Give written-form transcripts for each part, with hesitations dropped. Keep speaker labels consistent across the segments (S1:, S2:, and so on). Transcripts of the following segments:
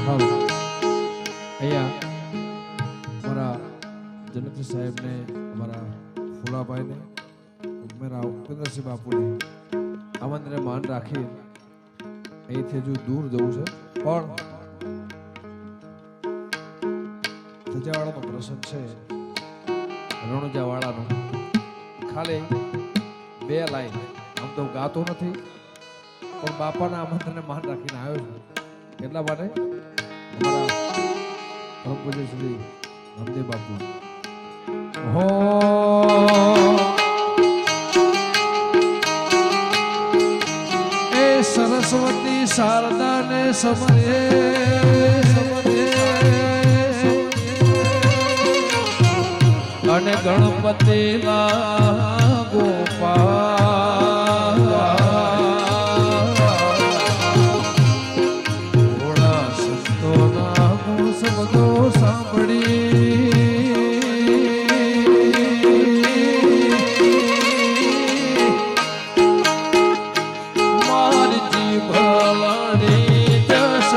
S1: હાલો અહીંયા અમારા જનકજી સાહેબને અમારા ફૂલાભાઈને અમારા ઉપેન્દ્રસિંહ બાપુને આમંત્રણને માન રાખી અહીંથી હજુ દૂર જવું છે પણ ધજાવાળાનો પ્રસંગ છે રણુજાવાળાનો ખાલી 2 લાઈન આમ તો ગાતો નથી પણ બાપાના આમંત્રણને માન રાખીને આવ્યો છું એટલા માટે અમારા પરમ પૂજ્ય શ્રી રામદેવ બાપુ હો એ સરસ્વતી શારદા ને સમરે અને ગણપતિ ગોપાલ ઘોડા સંતોના શબ્દો સાંભળી મારી જીભ લાડી જસ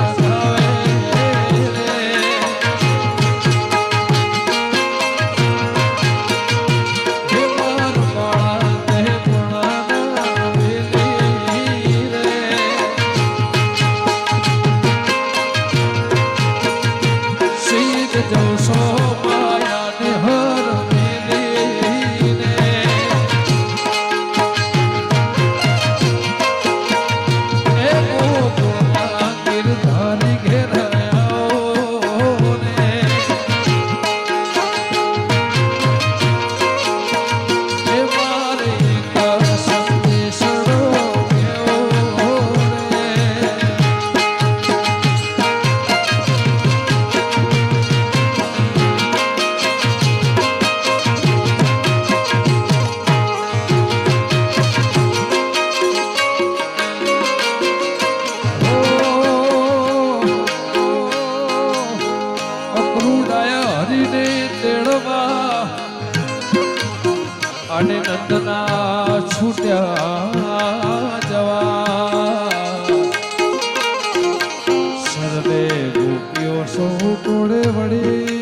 S1: અને નંદના છૂટ્યા જવા સર્વે ગોપીઓ સૌ ટોળે વળી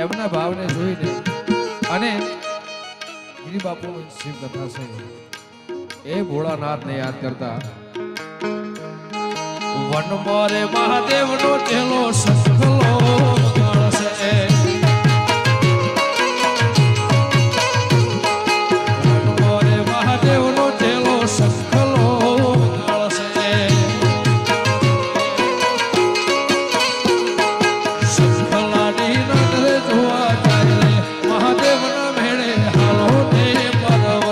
S1: એમના ભાવને જોઈને અને ગિરી બાપુ શિવ કથા છે એ ભોળાનાથને યાદ કરતા વન મોરે મહાદેવનો ચેલો સખલો છે વન મોરે મહાદેવનો ચેલો સખલો મહાદેવના મેળે હાલો ને પરવા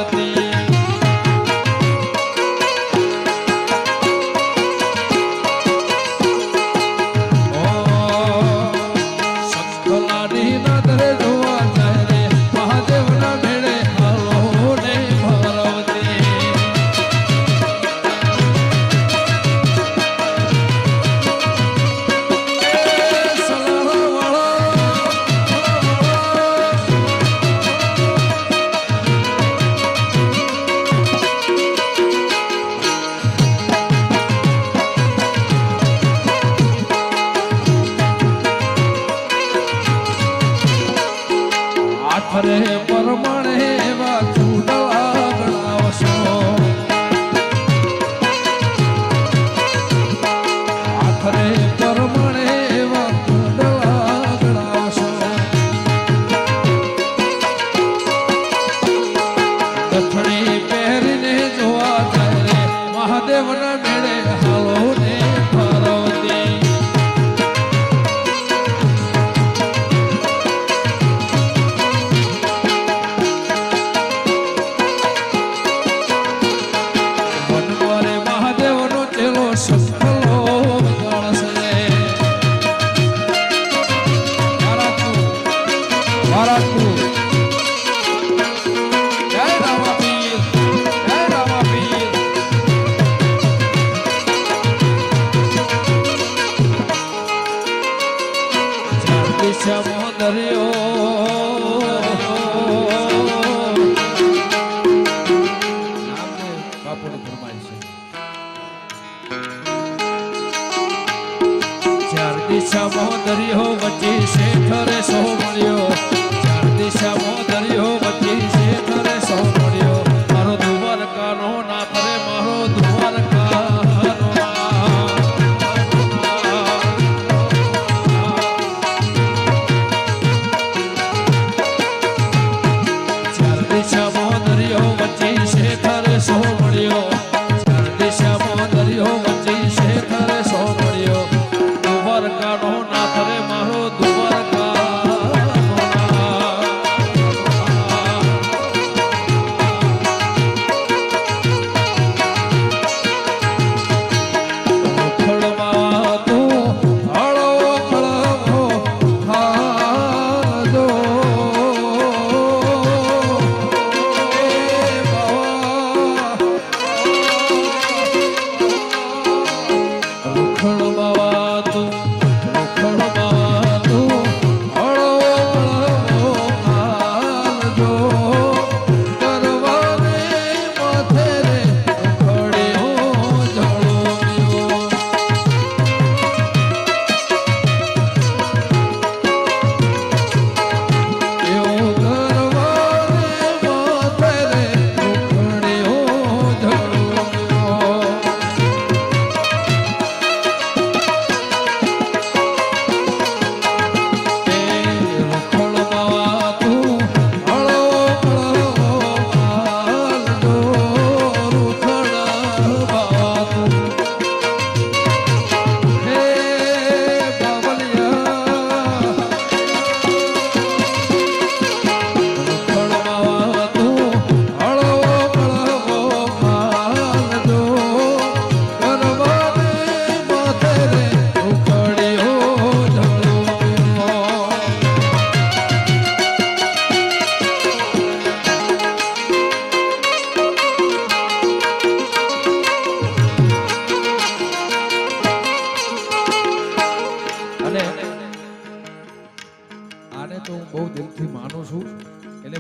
S1: આખરે પરમણે એવા ચૂડલા ગણાવશો આખરે પરમણે એવા ચૂડલા ગણાવશો દક્ષિણી પહેરીને જોવા જાય રે મહાદેવના મેળે હાલો ને પાર્વતી દરિયો વચ્ચે શેઠરે સો મળ્યો ચાર દિશામાં દરિયો વચ્ચે શેઠરે સો મળ્યો મારો દ્વારકાનો નાથ રે મારો દ્વારકાનો ચાર દિશામાં દરિયો વચ્ચે શેઠરે સો મળ્યો ચાર દિશામાં દરિયો વચ્ચે શેઠરે સો મળ્યો દ્વારકાનો નાથ રે મારો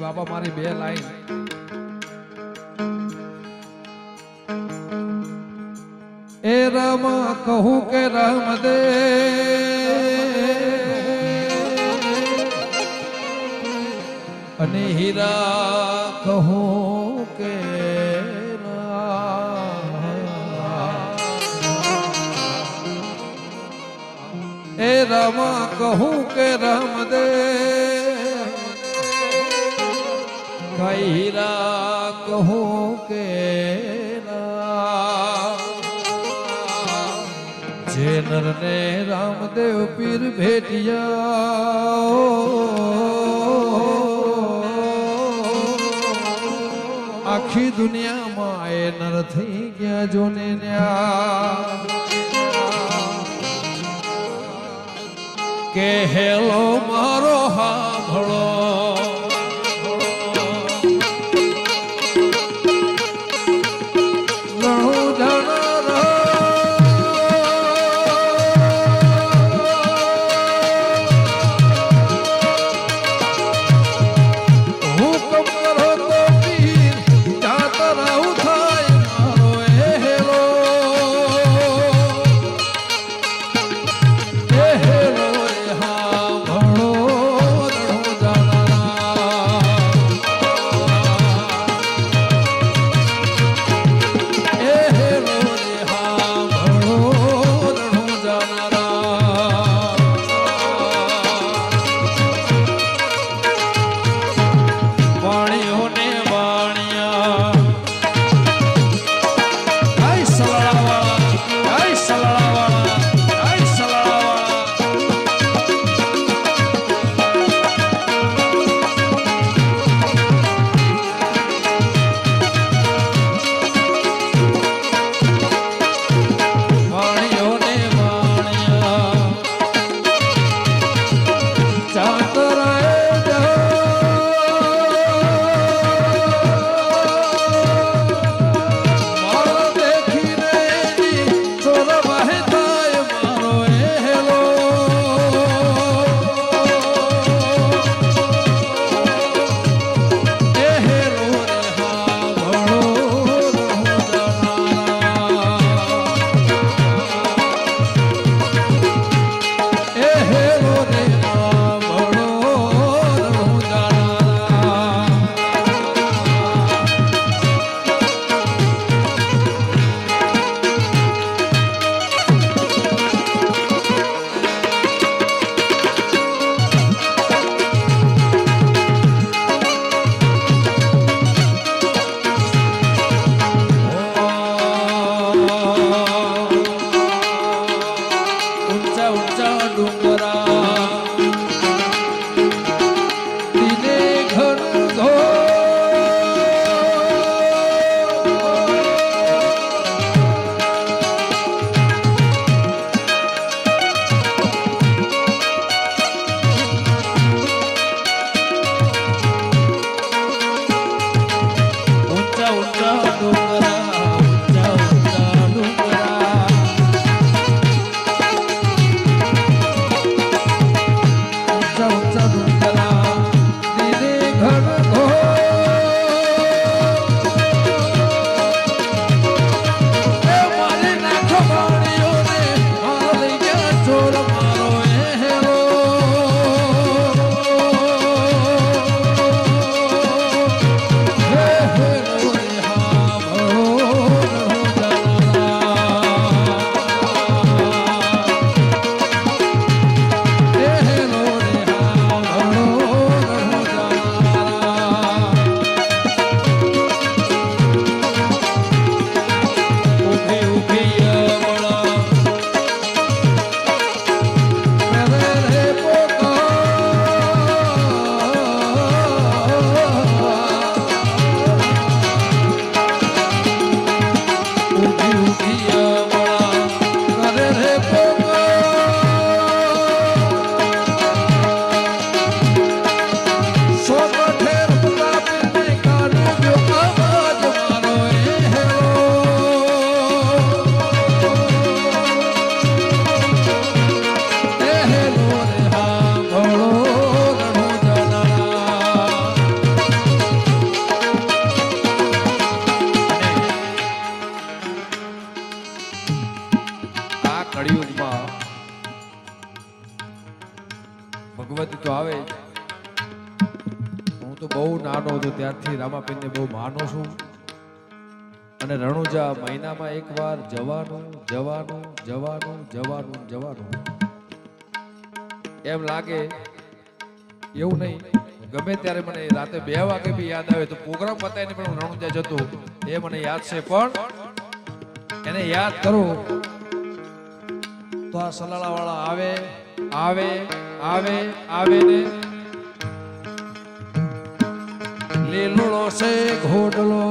S1: બાપા મારી બે લાઈન એ રામ કહું કે રામ દે અને હીરા કહું કે એ રામ કહું કે રામ દે હીરા કહું કે જે નરને રામદેવ પીર ભેટિયા આખી દુનિયામાં એ નર થઈ ગયા જોને કે હેલો મારો હાંભળો
S2: જાણા
S1: તો બહુ નાનો હતો ત્યારથી રામાપીરને બહુ માનો છું અને રણુજા મહિનામાં એકવાર જવાનું જવાનું જવાનું જવાનું જવાનું એમ લાગે એવું નહીં ગમે ત્યારે મને રાતે 2 વાગે બી યાદ આવે તો પ્રોગ્રામ પતાવીને પણ હું રણુજા જતો એ મને યાદ છે પણ એને યાદ કરો તો આ સલાળા વાળા આવે આવે આવે આવે ને લીલો છે ઘોડલો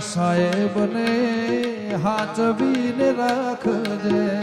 S1: સાહેબને હાચવીને રાખજે